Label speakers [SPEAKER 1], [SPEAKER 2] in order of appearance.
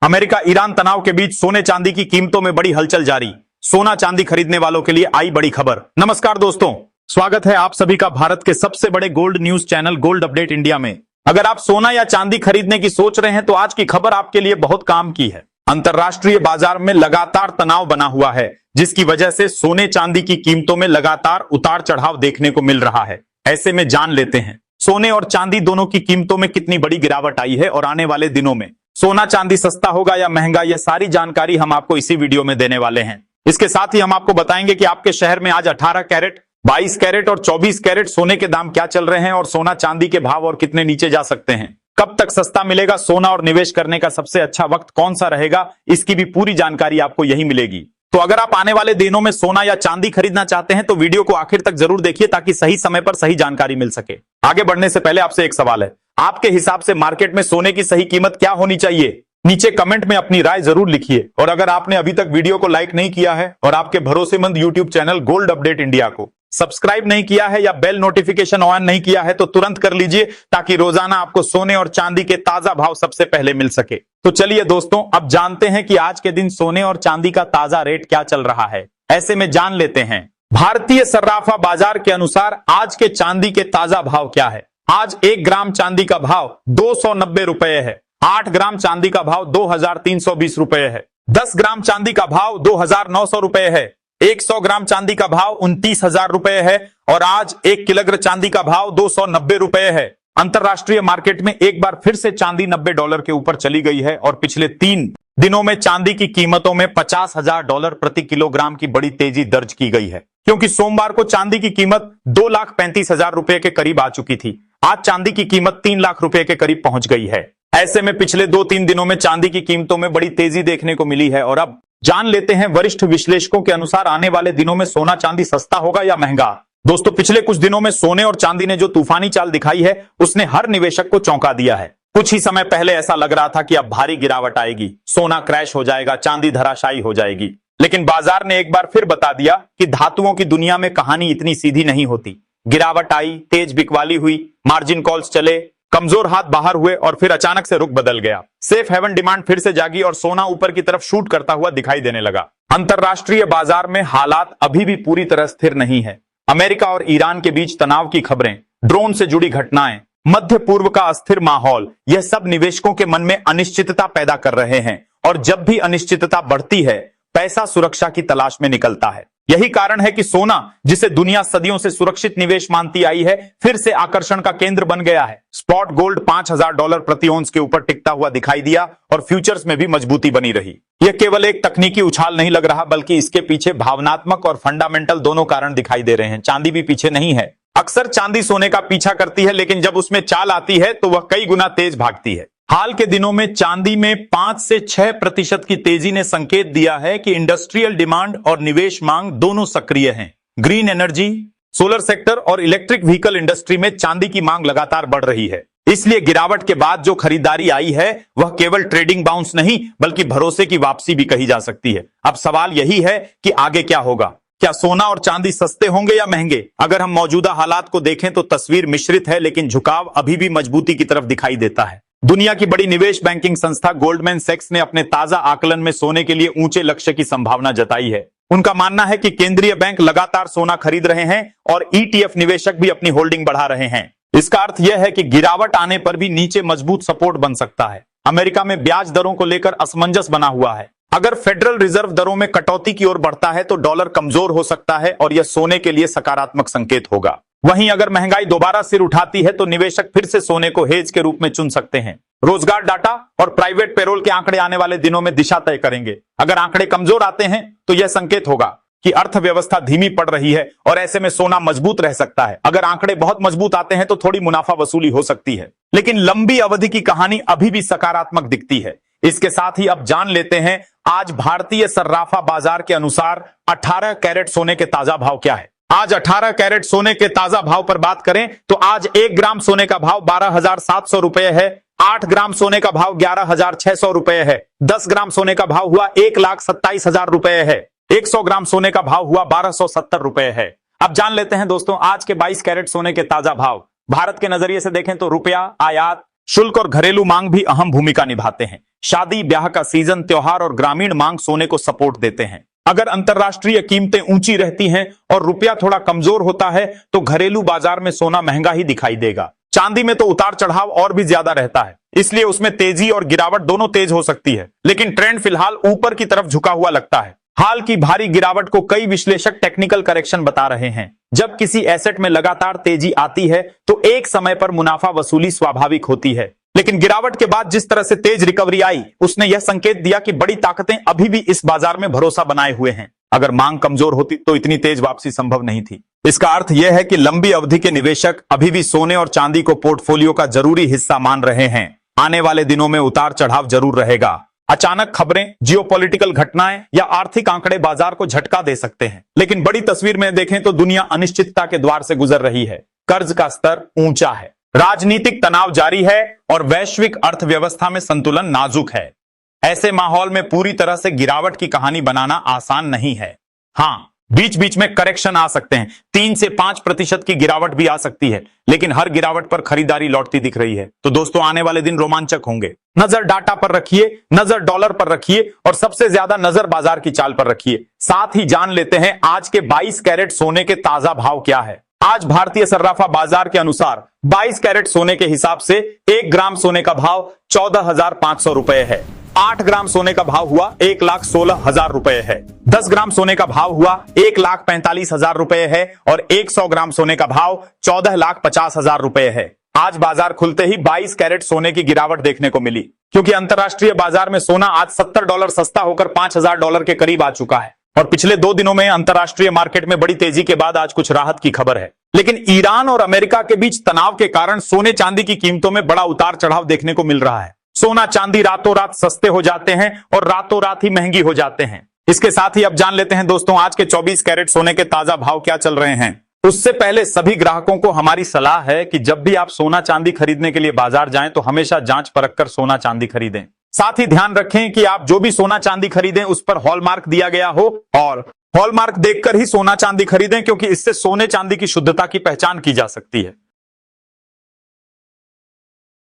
[SPEAKER 1] America Iran तनाव के बीच सोने चांदी की कीमतों में बड़ी हलचल जारी। सोना चांदी खरीदने वालों के लिए आई बड़ी खबर। नमस्कार दोस्तों, स्वागत है आप सभी का भारत के सबसे बड़े gold news channel gold update India में। अगर आप सोना या चांदी खरीदने की सोच रहे हैं तो आज की खबर आपके लिए बहुत काम की है। अंतरराष्ट्रीय बाजार में लगातार तनाव बना हुआ है, जिसकी वजह से सोने चांदी की कीमतों में लगातार उतार चढ़ाव देखने को मिल रहा है। ऐसे में जान लेते हैं सोने और चांदी दोनों की कीमतों में कितनी बड़ी गिरावट आई है और आने वाले दिनों में सोना चांदी सस्ता होगा या महंगा, यह सारी जानकारी हम आपको इसी वीडियो में देने वाले हैं। इसके साथ ही हम आपको बताएंगे कि आपके शहर में आज 18 कैरेट, 22 कैरेट और 24 कैरेट सोने के दाम क्या चल रहे हैं और सोना चांदी के भाव और कितने नीचे जा सकते हैं। कब तक सस्ता मिलेगा सोना और निवेश करने का सबसे अच्छा वक्त कौन सा रहेगा, इसकी भी पूरी जानकारी आपको यही मिलेगी। तो अगर आप आने वाले दिनों में सोना या चांदी खरीदना चाहते हैं तो वीडियो को आखिर तक जरूर देखिए ताकि सही समय पर सही जानकारी मिल सके। आगे बढ़ने से पहले आपसे एक सवाल है, आपके हिसाब से मार्केट में सोने की सही कीमत क्या होनी चाहिए? नीचे कमेंट में अपनी राय जरूर लिखिए। और अगर आपने अभी तक वीडियो को लाइक नहीं किया है और आपके भरोसेमंद YouTube channel gold update India को सब्सक्राइब नहीं किया है या बेल नोटिफिकेशन ऑन नहीं किया है तो तुरंत कर लीजिए ताकि रोजाना आपको सोने और चांदी के ताजा भाव सबसे पहले मिल सके। तो चलिए दोस्तों, अब जानते हैं कि आज के दिन सोने और चांदी का ताजा रेट क्या चल रहा है। ऐसे में जान लेते हैं भारतीय सर्राफा बाजार के अनुसार आज के चांदी के ताजा भाव क्या है। आज 1 ग्राम चांदी का भाव 290 रुपए है। 8 ग्राम चांदी का भाव 2320 रुपए है। 10 ग्राम चांदी का भाव 2900 रुपए है। 100 ग्राम चांदी का भाव 29,000 रुपए है और आज 1 किलोग्राम चांदी का भाव 290 रुपए है। अंतरराष्ट्रीय मार्केट में एक बार फिर से चांदी $90 के ऊपर चली गई है और पिछले 3 दिनों में चांदी की कीमतों में $50,000 प्रति किलोग्राम की बड़ी तेजी दर्ज की गई है, क्योंकि सोमवार को चांदी की कीमत 2,35,000 रुपए के करीब आ चुकी थी। आज चांदी की कीमत 3 लाख रुपए के करीब पहुंच गई है। ऐसे में पिछले 2-3 दिनों में चांदी की कीमतों में बड़ी तेजी देखने को मिली है। और अब जान लेते हैं वरिष्ठ विश्लेषकों के अनुसार आने वाले दिनों में सोना चांदी सस्ता होगा या महंगा। दोस्तों, पिछले कुछ दिनों में सोने और चांदी ने जो तूफानी चाल दिखाई है उसने हर निवेशक को चौंका दिया है। कुछ ही समय पहले ऐसा लग रहा था कि अब भारी गिरावट आएगी, सोना क्रैश हो जाएगा, चांदी धराशायी हो जाएगी। लेकिन बाजार ने एक बार फिर बता दिया कि धातुओं की दुनिया में कहानी इतनी सीधी नहीं होती। गिरावट आई, तेज बिकवाली हुई, मार्जिन कॉल्स चले, कमजोर हाथ बाहर हुए और फिर अचानक से रुख बदल गया। सेफ हेवन डिमांड फिर से जागी और सोना ऊपर की तरफ शूट करता हुआ दिखाई देने लगा। अंतरराष्ट्रीय बाजार में हालात अभी भी पूरी तरह स्थिर नहीं है। अमेरिका और ईरान के बीच तनाव की खबरें, ड्रोन से जुड़ी घटनाएं, मध्य पूर्व का अस्थिर माहौल, यह सब निवेशकों के मन में अनिश्चितता पैदा कर रहे हैं। और जब भी अनिश्चितता बढ़ती है, पैसा सुरक्षा की तलाश में निकलता है। यही कारण है कि सोना, जिसे दुनिया सदियों से सुरक्षित निवेश मानती आई है, फिर से आकर्षण का केंद्र बन गया है। स्पॉट गोल्ड $5,000 प्रति औंस के ऊपर टिकता हुआ दिखाई दिया और फ्यूचर्स में भी मजबूती बनी रही। यह केवल एक तकनीकी उछाल नहीं लग रहा, बल्कि इसके पीछे भावनात्मक और फंडामेंटल दोनों कारण दिखाई दे रहे हैं। चांदी भी पीछे नहीं है। अक्सर चांदी सोने का पीछा करती है, लेकिन जब उसमें चाल आती है तो वह कई गुना तेज भागती है। हाल के दिनों में चांदी में 5 से 6% की तेजी ने संकेत दिया है कि इंडस्ट्रियल डिमांड और निवेश मांग दोनों सक्रिय हैं। ग्रीन एनर्जी, सोलर सेक्टर और इलेक्ट्रिक व्हीकल इंडस्ट्री में चांदी की मांग लगातार बढ़ रही है। इसलिए गिरावट के बाद जो खरीदारी आई है वह केवल ट्रेडिंग बाउंस नहीं, बल्कि भरोसे की वापसी भी कही जा सकती है। अब सवाल यही है कि आगे क्या होगा। क्या सोना और चांदी सस्ते होंगे या महंगे? अगर हम मौजूदा हालात को देखें तो तस्वीर मिश्रित है, लेकिन झुकाव अभी भी मजबूती की तरफ दिखाई देता है। दुनिया की बड़ी निवेश बैंकिंग संस्था गोल्डमैन सैक्स ने अपने ताजा आकलन में सोने के लिए ऊंचे लक्ष्य की संभावना जताई है। उनका मानना है कि केंद्रीय बैंक लगातार सोना खरीद रहे हैं और ईटीएफ निवेशक भी अपनी होल्डिंग बढ़ा रहे हैं। इसका अर्थ यह है कि गिरावट आने पर भी नीचे मजबूत सपोर्ट बन सकता है। अमेरिका में ब्याज दरों को लेकर असमंजस बना हुआ है। अगर फेडरल रिजर्व दरों में कटौती की ओर बढ़ता है तो डॉलर कमजोर हो सकता है और यह सोने के लिए सकारात्मक संकेत होगा। वहीं अगर महंगाई दोबारा सिर उठाती है तो निवेशक फिर से सोने को हेज के रूप में चुन सकते हैं। रोजगार डाटा और प्राइवेट पेरोल के आंकड़े आने वाले दिनों में दिशा तय करेंगे। अगर आंकड़े कमजोर आते हैं तो यह संकेत होगा कि अर्थव्यवस्था धीमी पड़ रही है और ऐसे में सोना मजबूत रह सकता है। अगर आंकड़े बहुत मजबूत आते हैं तो थोड़ी मुनाफा वसूली हो सकती है, लेकिन लंबी अवधि की कहानी अभी भी सकारात्मक दिखती है। इसके साथ ही अब जान लेते हैं आज भारतीय सर्राफा बाजार के अनुसार 18 कैरेट सोने के ताजा भाव क्या है। आज 18 कैरेट सोने के ताजा भाव पर बात करें तो आज 1 ग्राम सोने का भाव 12,700 रुपए है। 8 ग्राम सोने का भाव 11,600 रुपए है। 10 ग्राम सोने का भाव हुआ 1,27,000 रुपए है। 100 ग्राम सोने का भाव हुआ 1,270 रुपए है। अब जान लेते हैं दोस्तों आज के 22 कैरेट सोने के ताजा भाव। भारत के नजरिए से देखें तो रुपया, आयात, शुल्क और घरेलू मांग भी अहम भूमिका निभाते हैं। शादी ब्याह का सीजन, त्योहार और ग्रामीण मांग सोने को सपोर्ट देते हैं। अगर अंतरराष्ट्रीय कीमतें ऊंची रहती हैं और रुपया थोड़ा कमजोर होता है तो घरेलू बाजार में सोना महंगा ही दिखाई देगा। चांदी में तो उतार चढ़ाव और भी ज्यादा रहता है, इसलिए उसमें तेजी और गिरावट दोनों तेज हो सकती है, लेकिन ट्रेंड फिलहाल ऊपर की तरफ झुका हुआ लगता है। हाल की भारी गिरावट को कई विश्लेषक टेक्निकल करेक्शन बता रहे हैं। जब किसी एसेट में लगातार तेजी आती है तो एक समय पर मुनाफा वसूली स्वाभाविक होती है, लेकिन गिरावट के बाद जिस तरह से तेज रिकवरी आई उसने यह संकेत दिया कि बड़ी ताकतें अभी भी इस बाजार में भरोसा बनाए हुए हैं। अगर मांग कमजोर होती तो इतनी तेज वापसी संभव नहीं थी। इसका अर्थ यह है कि लंबी अवधि के निवेशक अभी भी सोने और चांदी को पोर्टफोलियो का जरूरी हिस्सा मान रहे हैं। आने वाले दिनों में उतार चढ़ाव जरूर रहेगा। अचानक खबरें, जियोपॉलिटिकल घटनाएं या आर्थिक आंकड़े बाजार को झटका दे सकते हैं, लेकिन बड़ी तस्वीर में देखें तो दुनिया अनिश्चितता के द्वार से गुजर रही है। कर्ज का स्तर ऊंचा है, राजनीतिक तनाव जारी है और वैश्विक अर्थव्यवस्था में संतुलन नाजुक है। ऐसे माहौल में पूरी तरह से गिरावट की कहानी बनाना आसान नहीं है। हाँ, बीच बीच में करेक्शन आ सकते हैं, 3 से 5% की गिरावट भी आ सकती है, लेकिन हर गिरावट पर खरीदारी लौटती दिख रही है। तो दोस्तों, आने वाले दिन रोमांचक होंगे। नजर डाटा पर रखिए, नजर डॉलर पर रखिए और सबसे ज्यादा नजर बाजार की चाल पर रखिए। साथ ही जान लेते हैं आज के 22 कैरेट सोने के ताजा भाव क्या है। आज भारतीय सर्राफा बाजार के अनुसार 22 कैरेट सोने के हिसाब से 1 ग्राम सोने का भाव 14,500 रुपए है। 8 ग्राम सोने का भाव हुआ 1,16,000 रुपए है। 10 ग्राम सोने का भाव हुआ 1,45,000 रुपए है और 100 ग्राम सोने का भाव 14,50,000 रुपए है। आज बाजार खुलते ही 22 कैरेट सोने की गिरावट देखने को मिली, क्योंकि अंतरराष्ट्रीय बाजार में सोना आज $70 सस्ता होकर $5,000 के करीब आ चुका है और पिछले 2 दिनों में अंतरराष्ट्रीय मार्केट में बड़ी तेजी के बाद आज कुछ राहत की खबर है। लेकिन ईरान और अमेरिका के बीच तनाव के कारण सोने चांदी की कीमतों में बड़ा उतार चढ़ाव देखने को मिल रहा है। सोना चांदी रातों रात सस्ते हो जाते हैं और रातों रात ही महंगी हो जाते हैं। इसके साथ ही अब जान लेते हैं दोस्तों, आज के 24 कैरेट सोने के ताजा भाव क्या चल रहे हैं। उससे पहले सभी ग्राहकों को हमारी सलाह है कि जब भी आप सोना चांदी खरीदने के लिए बाजार जाएं तो हमेशा जांच परख कर सोना चांदी खरीदें। साथ ही ध्यान रखें कि आप जो भी सोना चांदी खरीदें उस पर हॉलमार्क दिया गया हो और हॉलमार्क देखकर ही सोना चांदी खरीदें, क्योंकि इससे सोने चांदी की शुद्धता की पहचान की जा सकती है।